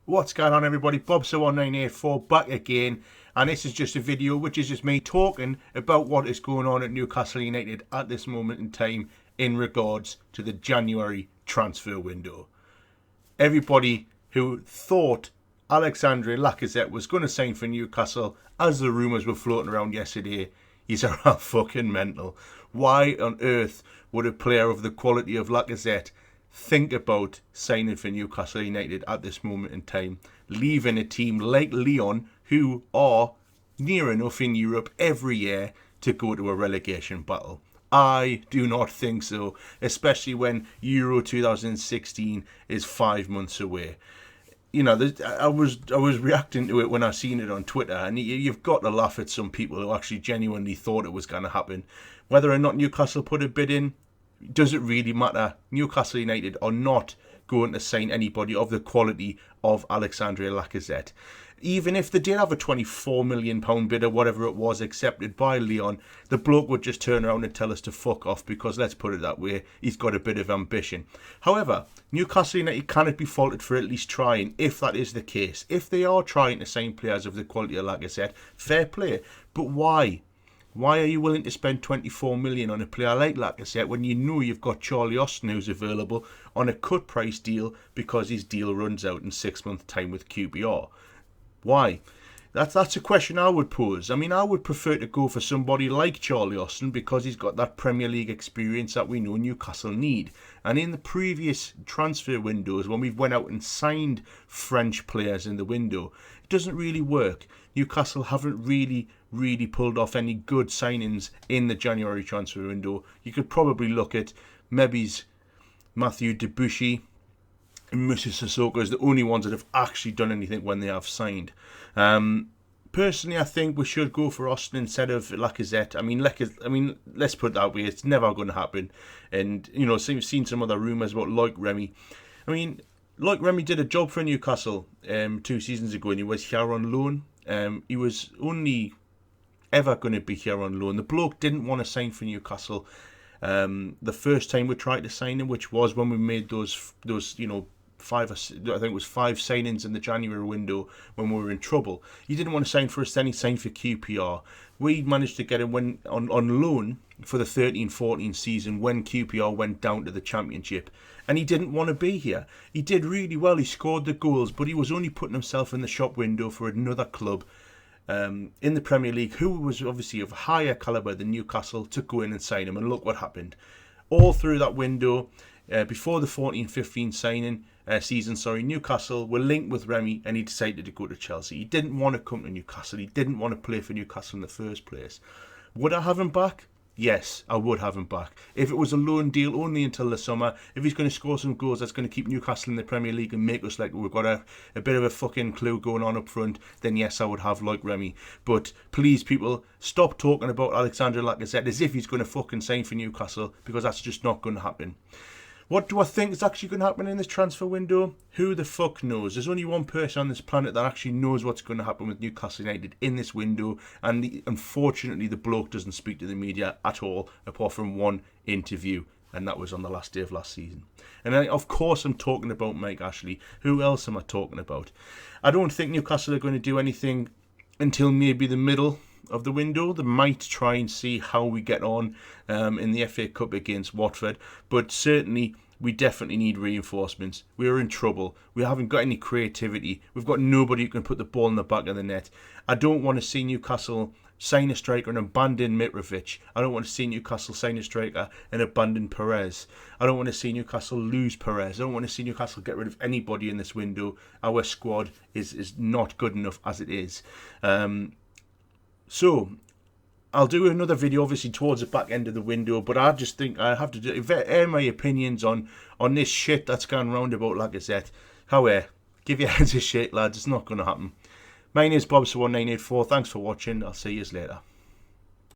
What's going on, everybody? Bobso1984 back again, and this is just a video which is just me talking about what is going on at Newcastle United at this moment in time in regards to the January transfer window. Everybody who thought Alexandre Lacazette was going to sign for Newcastle, as the rumours were floating around yesterday, he's around fucking mental. Why on earth would a player of the quality of Lacazette think about signing for Newcastle United at this moment in time, leaving a team like Lyon, who are near enough in Europe every year to go to a relegation battle? I do not think so, especially when Euro 2016 is 5 months away. You know, I was reacting to it when I seen it on Twitter, and you've got to laugh at some people who actually genuinely thought it was going to happen. Whether or not Newcastle put a bid in, does it really matter? Newcastle United are not going to sign anybody of the quality of Alexandre Lacazette. Even if they did have a £24 million bid or whatever it was accepted by Lyon, the bloke would just turn around and tell us to fuck off because, let's put it that way, he's got a bit of ambition. However, Newcastle United cannot be faulted for at least trying, if that is the case. If they are trying to sign players of the quality of Lacazette, fair play. But why? Why are you willing to spend 24 million on a player like Lacazette when you know you've got Charlie Austin who's available on a cut price deal because his deal runs out in 6 months' time with QPR? Why? That's a question I would pose. I mean, I would prefer to go for somebody like Charlie Austin because he's got that Premier League experience that we know Newcastle need. And in the previous transfer windows, when we've went out and signed French players in the window, it doesn't really work. Newcastle haven't really pulled off any good signings in the January transfer window. You could probably look at maybe's Mathieu Debuchy and Moussa Sissoko as the only ones that have actually done anything when they have signed. Personally, I think we should go for Austin instead of Lacazette. I mean, let's put it that way. It's never going to happen. And, you know, we've seen some other rumours about Remy. I mean, Remy did a job for Newcastle 2 seasons ago, and he was here on loan. He was only ever going to be here on loan. The bloke didn't want to sign for Newcastle the first time we tried to sign him, which was when we made those you know, I think it was 5 signings in the January window when we were in trouble. He didn't want to sign for us, then he signed for QPR. We managed to get him on loan for the 13-14 season when QPR went down to the Championship, and he didn't want to be here. He did really well, he scored the goals, but he was only putting himself in the shop window for another club in the Premier League, who was obviously of higher calibre than Newcastle, to go in and sign him, and look what happened. All through that window, before the 14-15 season, Newcastle were linked with Remy, and he decided to go to Chelsea. He didn't want to come to Newcastle. He didn't want to play for Newcastle in the first place. Would I have him back? Yes, I would have him back. If it was a loan deal only until the summer, if he's going to score some goals that's going to keep Newcastle in the Premier League and make us like we've got a bit of a fucking clue going on up front, then yes, I would have Remy. But please, people, stop talking about Alexandre Lacazette as if he's going to fucking sign for Newcastle, because that's just not going to happen. What do I think is actually going to happen in this transfer window? Who the fuck knows? There's only one person on this planet that actually knows what's going to happen with Newcastle United in this window, and unfortunately the bloke doesn't speak to the media at all, apart from one interview, and that was on the last day of last season. And of course I'm talking about Mike Ashley. Who else am I talking about? I don't think Newcastle are going to do anything until maybe the middle of the window. They might try and see how we get on in the FA Cup against Watford, but certainly we definitely need reinforcements. We're in trouble. We haven't got any creativity. We've got nobody who can put the ball in the back of the net. I don't want to see Newcastle sign a striker and abandon Mitrovic. I don't want to see Newcastle sign a striker and abandon Perez. I don't want to see Newcastle lose Perez. I don't want to see Newcastle get rid of anybody in this window. Our squad is not good enough as it is. So I'll do another video obviously towards the back end of the window, but I just think I have to air my opinions on this shit that's going round about Lacazette. However, give your heads a shake, lads. It's not going to happen. My name is Bobso1984. Thanks for watching. I'll see you later.